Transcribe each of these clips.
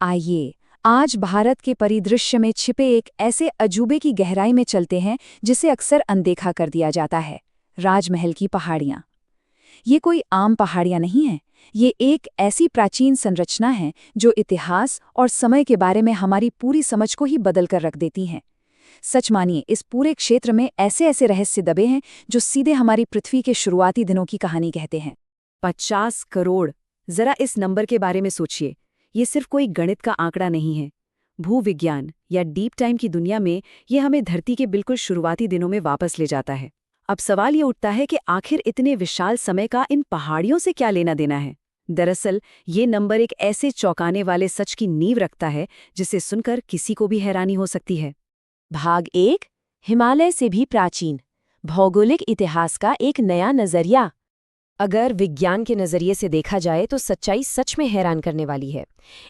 आइए आज भारत के परिदृश्य में छिपे एक ऐसे अजूबे की गहराई में चलते हैं जिसे अक्सर अनदेखा कर दिया जाता है। राजमहल की पहाड़ियां। ये कोई आम पहाड़ियां नहीं हैं। ये एक ऐसी प्राचीन संरचना है जो इतिहास और समय के बारे में हमारी पूरी समझ को ही बदल कर रख देती हैं। सच मानिए, इस पूरे क्षेत्र में ऐसे ऐसे रहस्य दबे हैं जो सीधे हमारी पृथ्वी के शुरुआती दिनों की कहानी कहते हैं। 50 करोड़। जरा इस नंबर के बारे में सोचिए। ये सिर्फ कोई गणित का आंकड़ा नहीं है। भूविज्ञान या डीप टाइम की दुनिया में ये हमें धरती के बिल्कुल शुरुआती दिनों में वापस ले जाता है। अब सवाल ये उठता है कि आखिर इतने विशाल समय का इन पहाड़ियों से क्या लेना देना है। दरअसल ये नंबर एक ऐसे चौंकाने वाले सच की नींव रखता है जिसे सुनकर किसी को भी हैरानी हो सकती है। भाग 1। हिमालय से भी प्राचीन। भौगोलिक इतिहास का एक नया नजरिया। अगर विज्ञान के नजरिए से देखा जाए तो सच्चाई सच में हैरान करने वाली है।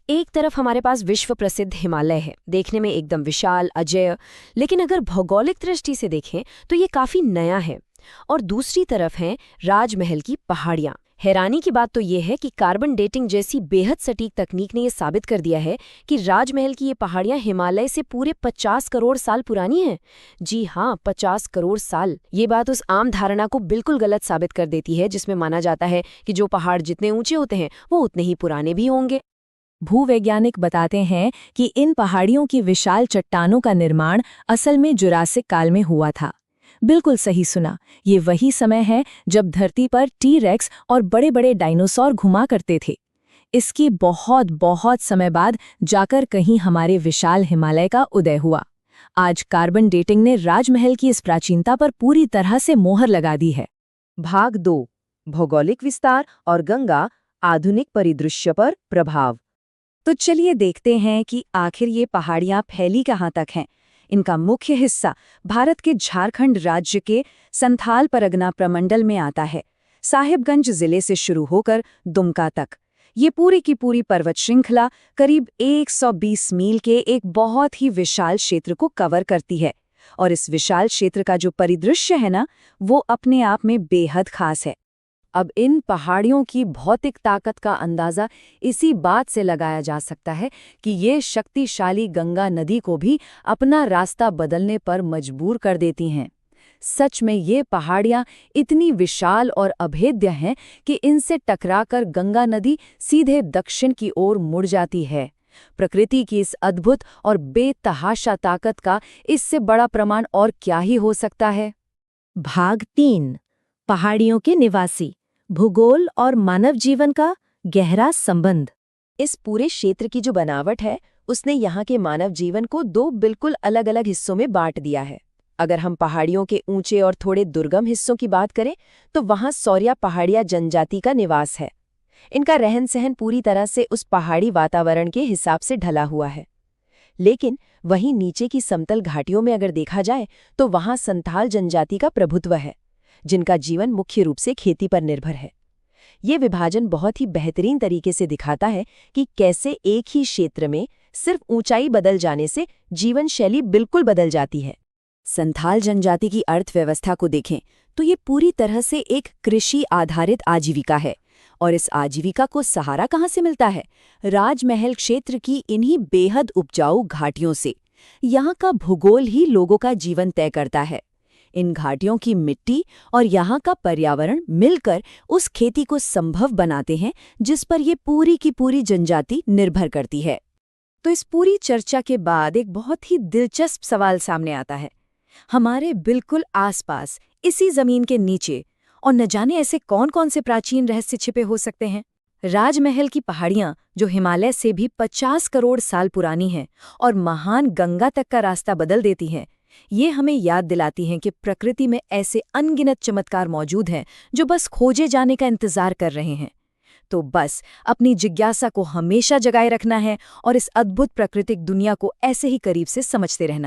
एक तरफ हमारे पास विश्व प्रसिद्ध हिमालय है, देखने में एकदम विशाल, अजेय, लेकिन अगर भौगोलिक दृष्टि से देखें तो ये काफी नया है। और दूसरी तरफ हैं राजमहल की पहाड़ियां। हैरानी की बात तो ये है कि कार्बन डेटिंग जैसी बेहद सटीक तकनीक ने ये साबित कर दिया है कि राजमहल की ये पहाड़ियां हिमालय से पूरे 50 करोड़ साल पुरानी हैं। जी हाँ, 50 करोड़ साल। ये बात उस आम धारणा को बिल्कुल गलत साबित कर देती है जिसमें माना जाता है कि जो पहाड़ जितने ऊंचे होते हैं वो उतने ही पुराने भी होंगे। भूवैज्ञानिक बताते हैं कि इन पहाड़ियों की विशाल चट्टानों का निर्माण असल में जुरासिक काल में हुआ था। बिल्कुल सही सुना, ये वही समय है जब धरती पर टी-रेक्स और बड़े बड़े डायनासोर घुमा करते थे। इसके बहुत बहुत समय बाद जाकर कहीं हमारे विशाल हिमालय का उदय हुआ। आज कार्बन डेटिंग ने राजमहल की इस प्राचीनता पर पूरी तरह से मोहर लगा दी है। भाग 2। भौगोलिक विस्तार और गंगा आधुनिक परिदृश्य पर प्रभाव। तो चलिए देखते हैं कि आखिर ये पहाड़ियां फैली कहाँ तक हैं। इनका मुख्य हिस्सा भारत के झारखंड राज्य के संथाल परगना प्रमंडल में आता है। साहिबगंज जिले से शुरू होकर दुमका तक ये पूरी की पूरी पर्वत श्रृंखला करीब 120 मील के एक बहुत ही विशाल क्षेत्र को कवर करती है। और इस विशाल क्षेत्र का जो परिदृश्य है ना, वो अपने आप में बेहद खास है। अब इन पहाड़ियों की भौतिक ताकत का अंदाज़ा इसी बात से लगाया जा सकता है कि ये शक्तिशाली गंगा नदी को भी अपना रास्ता बदलने पर मजबूर कर देती हैं। सच में ये पहाड़ियाँ इतनी विशाल और अभेद्य हैं कि इनसे टकराकर गंगा नदी सीधे दक्षिण की ओर मुड़ जाती है। प्रकृति की इस अद्भुत और बेतहाशा ताकत का इससे बड़ा प्रमाण और क्या ही हो सकता है। भाग 3। पहाड़ियों के निवासी, भूगोल और मानव जीवन का गहरा संबंध। इस पूरे क्षेत्र की जो बनावट है उसने यहाँ के मानव जीवन को 2 बिल्कुल अलग अलग हिस्सों में बांट दिया है। अगर हम पहाड़ियों के ऊंचे और थोड़े दुर्गम हिस्सों की बात करें तो वहाँ सौरिया पहाड़िया जनजाति का निवास है। इनका रहन सहन पूरी तरह से उस पहाड़ी वातावरण के हिसाब से ढला हुआ है। लेकिन वहीं नीचे की समतल घाटियों में अगर देखा जाए तो वहाँ संथाल जनजाति का प्रभुत्व है, जिनका जीवन मुख्य रूप से खेती पर निर्भर है। ये विभाजन बहुत ही बेहतरीन तरीके से दिखाता है कि कैसे एक ही क्षेत्र में सिर्फ ऊंचाई बदल जाने से जीवन शैली बिल्कुल बदल जाती है। संथाल जनजाति की अर्थव्यवस्था को देखें तो ये पूरी तरह से एक कृषि आधारित आजीविका है। और इस आजीविका को सहारा कहाँ से मिलता है? राजमहल क्षेत्र की इन्हीं बेहद उपजाऊ घाटियों से। यहाँ का भूगोल ही लोगों का जीवन तय करता है। इन घाटियों की मिट्टी और यहाँ का पर्यावरण मिलकर उस खेती को संभव बनाते हैं जिस पर ये पूरी की पूरी जनजाति निर्भर करती है। तो इस पूरी चर्चा के बाद एक बहुत ही दिलचस्प सवाल सामने आता है। हमारे बिल्कुल आसपास, इसी जमीन के नीचे, और न जाने ऐसे कौन कौन से प्राचीन रहस्य छिपे हो सकते हैं। राजमहल की पहाड़ियां जो हिमालय से भी 50 करोड़ साल पुरानी हैं और महान गंगा तक का रास्ता बदल देती हैं, ये हमें याद दिलाती हैं कि प्रकृति में ऐसे अनगिनत चमत्कार मौजूद हैं जो बस खोजे जाने का इंतजार कर रहे हैं। तो बस अपनी जिज्ञासा को हमेशा जगाए रखना है और इस अद्भुत प्राकृतिक दुनिया को ऐसे ही करीब से समझते रहना है।